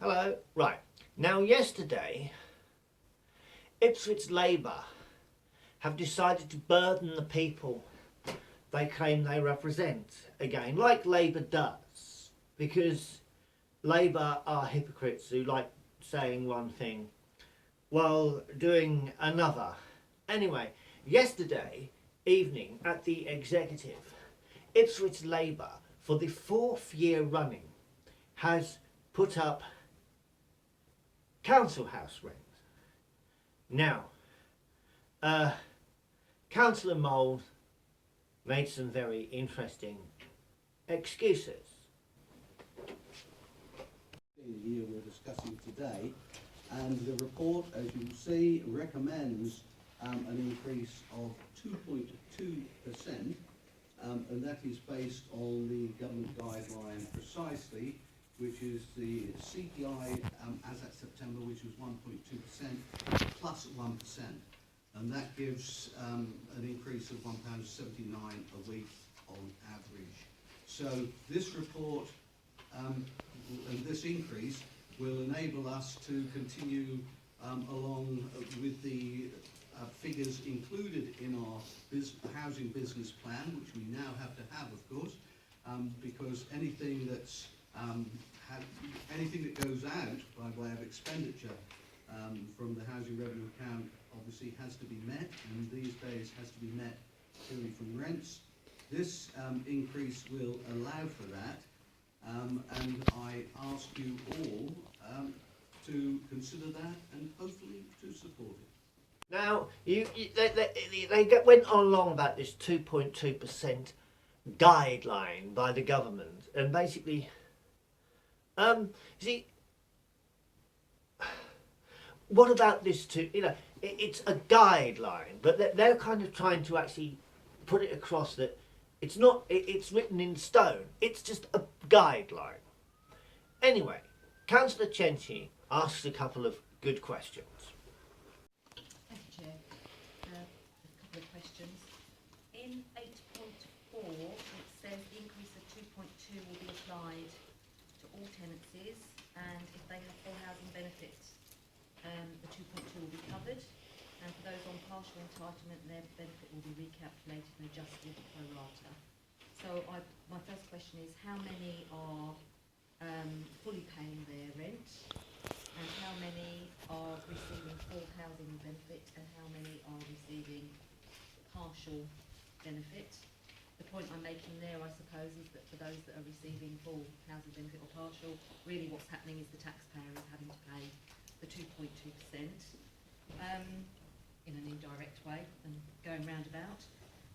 Hello. Right. Now, yesterday, Ipswich Labour have decided to burden the people they claim they represent again, like Labour does, because Labour are hypocrites who like saying one thing while doing another. Anyway, yesterday evening at the executive, Ipswich Labour, for the fourth year running, has put up council house rent. Now, Councillor Mould made some very interesting excuses. The year we're discussing today, and the report, as you will see, recommends an increase of 2.2%, and that is based on the government guideline precisely, which is the CPI as at September, which was 1.2% plus 1%, and that gives an increase of £1.79 a week on average. So this report and this increase will enable us to continue along with the figures included in our housing business plan, which we now have to have, of course, because anything that's anything that goes out by way of expenditure from the housing revenue account obviously has to be met, and these days has to be met purely from rents. This increase will allow for that, and I ask you all to consider that and hopefully to support it. Now, they went on long about this 2.2% guideline by the government, and basically, see, what about this it's a guideline, but they're kind of trying to actually put it across that it's not, it's written in stone, it's just a guideline. Anyway, Councillor Chenchi asks a couple of good questions. Thank you, Chair. A couple of questions. In 8.4, it says the increase of 2.2 will be applied to all tenancies, and if they have full housing benefits, the 2.2 will be covered, and for those on partial entitlement, their benefit will be recalculated and adjusted pro rata. So my first question is, how many are fully paying their rent, and how many are receiving full housing benefit, and how many are receiving partial benefit? The point I'm making there, I suppose, is that for those that are receiving full housing benefit or partial, really what's happening is the taxpayer is having to pay the 2.2% in an indirect way and going roundabout.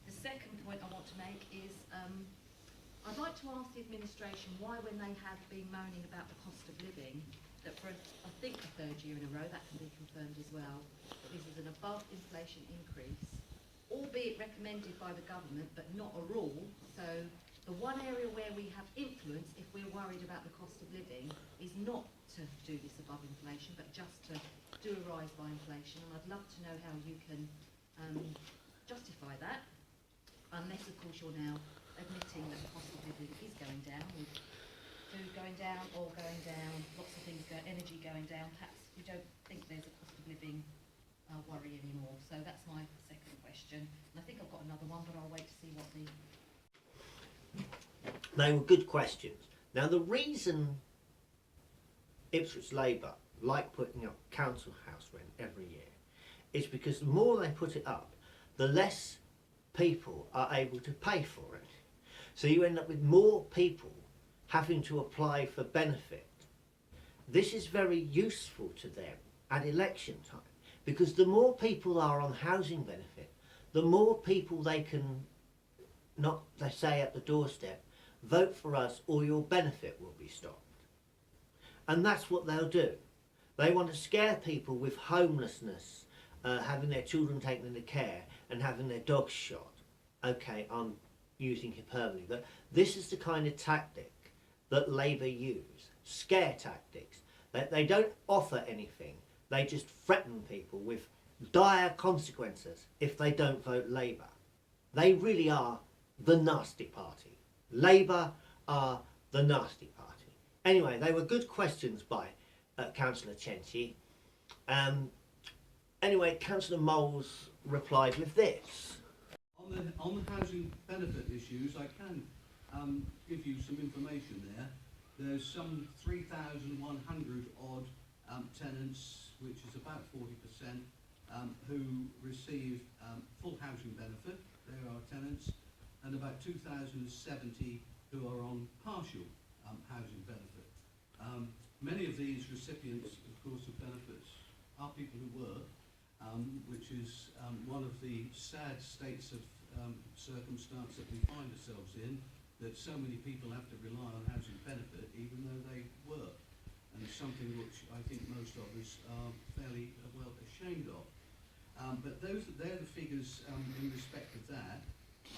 The second point I want to make is I'd like to ask the administration why, when they have been moaning about the cost of living, that for I think the third year in a row, that can be confirmed as well, that this is an above inflation increase, albeit recommended by the government but not a rule. So the one area where we have influence, if we're worried about the cost of living, is not to do this above inflation but just to do a rise by inflation, and I'd love to know how you can justify that, unless of course you're now admitting that the cost of living is going down, with food going down, oil going down, lots of things energy going down. Perhaps you don't think there's a cost of living worry anymore. So that's my second question, and I think I've got another one, but I'll wait to see what the... They were good questions. Now, the reason Ipswich Labour like putting up council house rent every year is because the more they put it up, the less people are able to pay for it. So you end up with more people having to apply for benefit. This is very useful to them at election time, because the more people are on housing benefit, the more people they can, not they say at the doorstep, vote for us or your benefit will be stopped. And that's what they'll do. They want to scare people with homelessness, having their children taken into care and having their dogs shot. Okay, I'm using hyperbole, but this is the kind of tactic that Labour use, scare tactics. They don't offer anything, they just threaten people with dire consequences if they don't vote Labour. They really are the nasty party. Labour are the nasty party. Anyway, they were good questions by Councillor Chenty. Anyway, Councillor Moles replied with this. On the housing benefit issues, I can give you some information there. There's some 3,100 odd tenants, which is about 40%, who receive full housing benefit. They are tenants, and about 2,070 who are on partial housing benefit. Many of these recipients, of course, of benefits are people who work, which is one of the sad states of circumstance that we find ourselves in, that so many people have to rely on housing benefit even though they work, and it's something which I think most of us are fairly well ashamed of. But they're the figures in respect of that.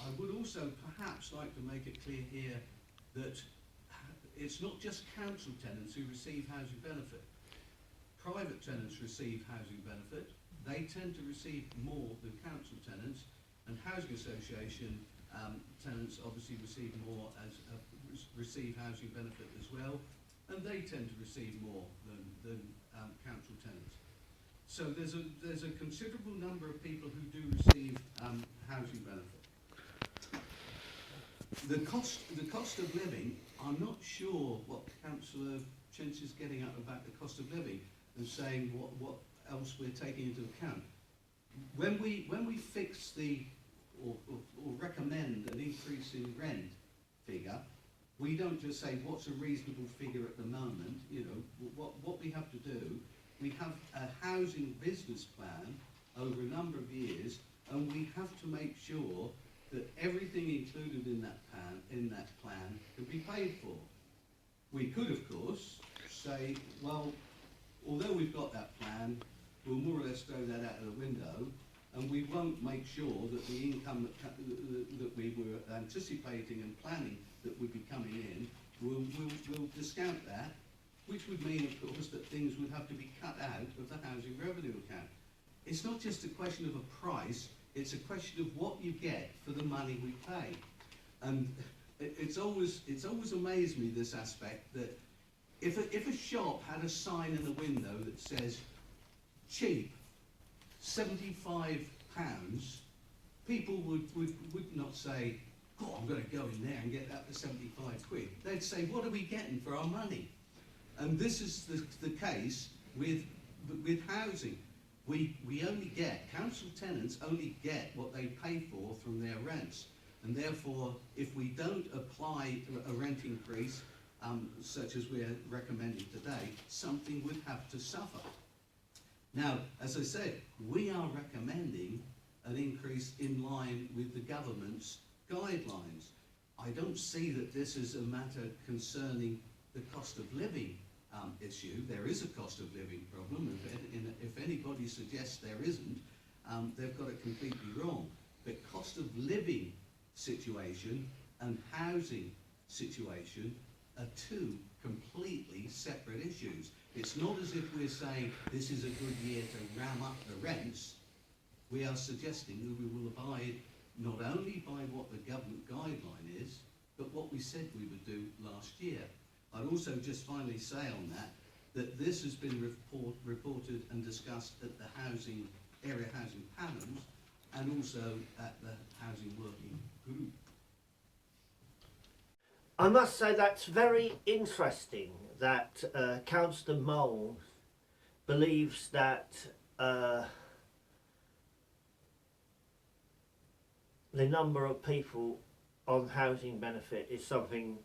I would also perhaps like to make it clear here that it's not just council tenants who receive housing benefit. Private tenants receive housing benefit. They tend to receive more than council tenants, and housing association tenants obviously receive more receive housing benefit as well, and they tend to receive more than council tenants. So there's a considerable number of people who do receive housing benefit. The cost of living, I'm not sure what Councillor Chintz is getting at about the cost of living and saying what else we're taking into account. When we fix or recommend an increase in rent figure, we don't just say what's a reasonable figure at the moment. You know, what we have to do, we have a housing business plan over a number of years, and we have to make sure that everything included in that plan can be paid for. We could, of course, say, well, although we've got that plan, we'll more or less throw that out of the window, and we won't make sure that the income that we were anticipating and planning that would be coming in, we'll discount that, which would mean, of course, that things would have to be cut out of the housing revenue account. It's not just a question of a price, it's a question of what you get for the money we pay. And it's always amazed me, this aspect, that if a shop had a sign in the window that says, cheap, £75, people would not say, oh, I'm going to go in there and get that for 75 quid. They'd say, what are we getting for our money? And this is the case with housing. We only get, council tenants only get what they pay for from their rents. And therefore, if we don't apply a rent increase, such as we're recommending today, something would have to suffer. Now, as I said, we are recommending an increase in line with the government's guidelines. I don't see that this is a matter concerning the cost of living issue. There is a cost of living problem. If anybody suggests there isn't, they've got it completely wrong. The cost of living situation and housing situation are two completely separate issues. It's not as if we're saying this is a good year to ram up the rents. We are suggesting that we will abide not only by what the government guideline is, but what we said we would do last year. I'd also just finally say on that this has been reported and discussed at the area housing panels and also at the housing working group. I must say that's very interesting that Councillor Moles believes that the number of people on housing benefit is something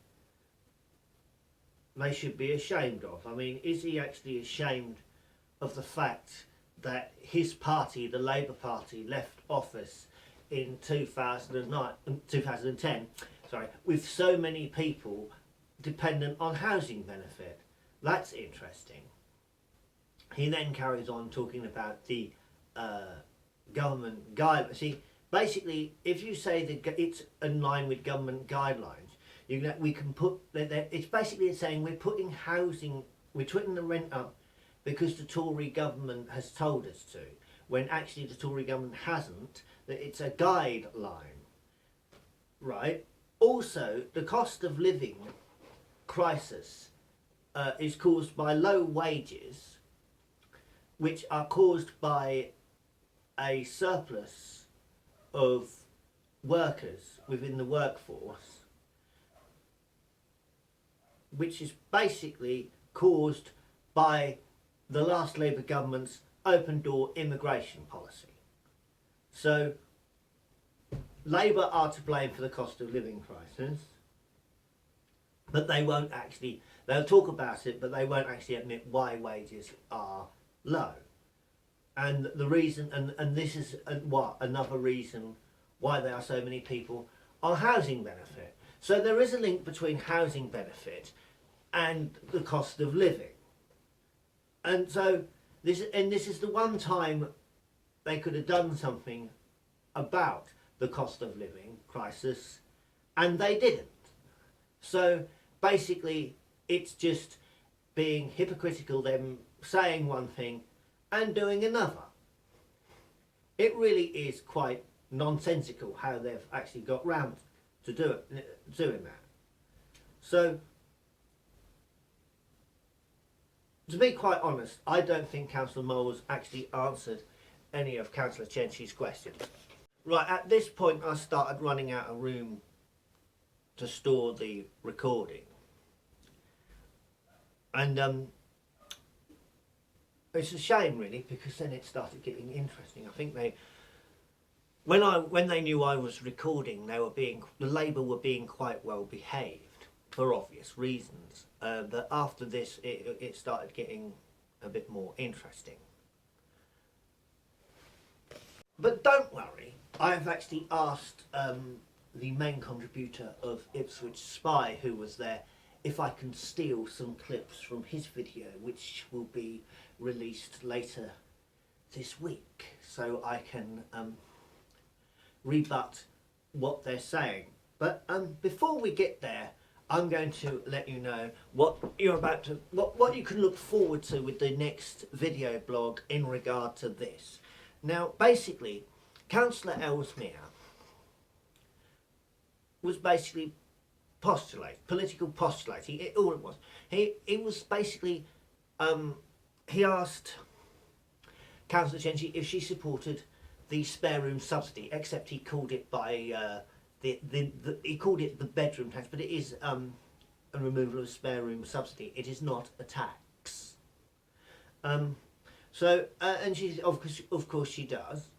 they should be ashamed of. I mean, is he actually ashamed of the fact that his party, the Labour Party, left office in 2010, with so many people dependent on housing benefit? That's interesting. He then carries on talking about the government guidelines. See, basically, if you say that it's in line with government guidelines, we can put. It's basically saying we're putting the rent up because the Tory government has told us to, when actually the Tory government hasn't. That it's a guideline, right? Also, the cost of living crisis is caused by low wages, which are caused by a surplus of workers within the workforce, which is basically caused by the last Labour government's open door immigration policy. So Labour are to blame for the cost of living crisis, but they won't actually, they'll talk about it, but they won't actually admit why wages are low. And the reason, and this is another reason why there are so many people on housing benefit. So there is a link between housing benefit and the cost of living. And so this is the one time they could have done something about the cost of living crisis, and they didn't. So basically it's just being hypocritical, them saying one thing and doing another. It really is quite nonsensical how they've actually got round to doing that. So to be quite honest, I don't think Councillor Moles actually answered any of Councillor Chenchi's questions. Right, at this point I started running out of room to store the recording. And it's a shame really, because then it started getting interesting. I think when they knew I was recording, the Labour were being quite well behaved for obvious reasons. But after this, it started getting a bit more interesting. But don't worry, I've actually asked the main contributor of Ipswich Spy, who was there, if I can steal some clips from his video, which will be released later this week, so I can rebut what they're saying. But before we get there, I'm going to let you know what you can look forward to with the next video blog in regard to this. Now, basically, Councillor Ellesmere was basically political postulating. All it was. He was basically he asked Councillor Chenchi if she supported the spare room subsidy, except he called it by he called it the bedroom tax, but it is a removal of spare room subsidy. It is not a tax. And she, of course she does.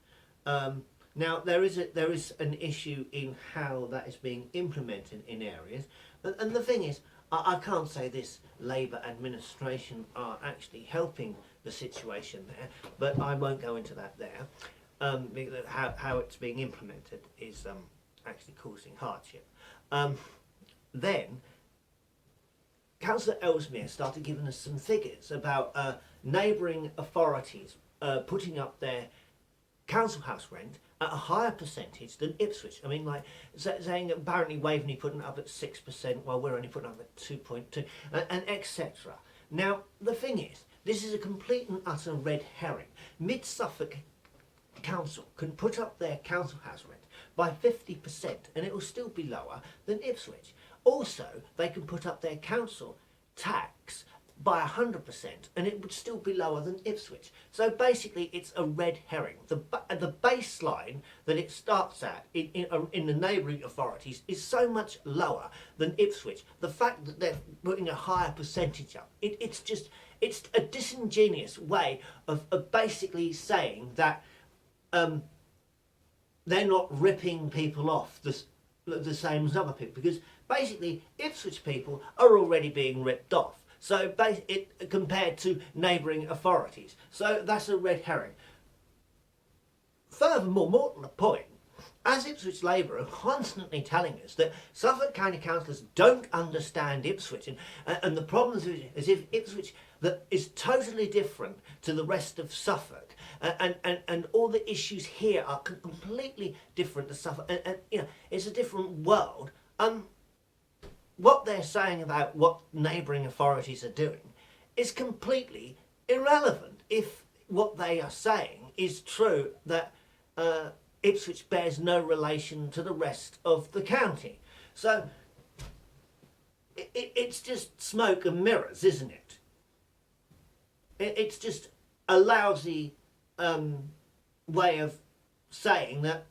Now there is an issue in how that is being implemented in areas, and the thing is, I can't say this Labour administration are actually helping the situation there, but I won't go into that there. How it's being implemented is actually causing hardship. Then Councillor Ellesmere started giving us some figures about neighbouring authorities putting up their council house rent at a higher percentage than Ipswich. I mean, like saying apparently Waveney putting it up at 6%, while we're only putting it up at 2.2, and etc. Now, the thing is, this is a complete and utter red herring. Mid Suffolk Council can put up their council house rent by 50%, and it will still be lower than Ipswich. Also, they can put up their council tax by 100%, and it would still be lower than Ipswich. So basically, it's a red herring. The baseline that it starts at in the neighbouring authorities is so much lower than Ipswich. The fact that they're putting a higher percentage up, it's a disingenuous way of basically saying that they're not ripping people off the same as other people, because basically Ipswich people are already being ripped off. So compared to neighbouring authorities. So that's a red herring. Furthermore, more to the point, as Ipswich Labour are constantly telling us that Suffolk County councillors don't understand Ipswich, and the problem is if Ipswich that is totally different to the rest of Suffolk, and all the issues here are completely different to Suffolk, and you know, it's a different world. What they're saying about what neighbouring authorities are doing is completely irrelevant if what they are saying is true, that Ipswich bears no relation to the rest of the county. So it's just smoke and mirrors, isn't it? It's just a lousy way of saying that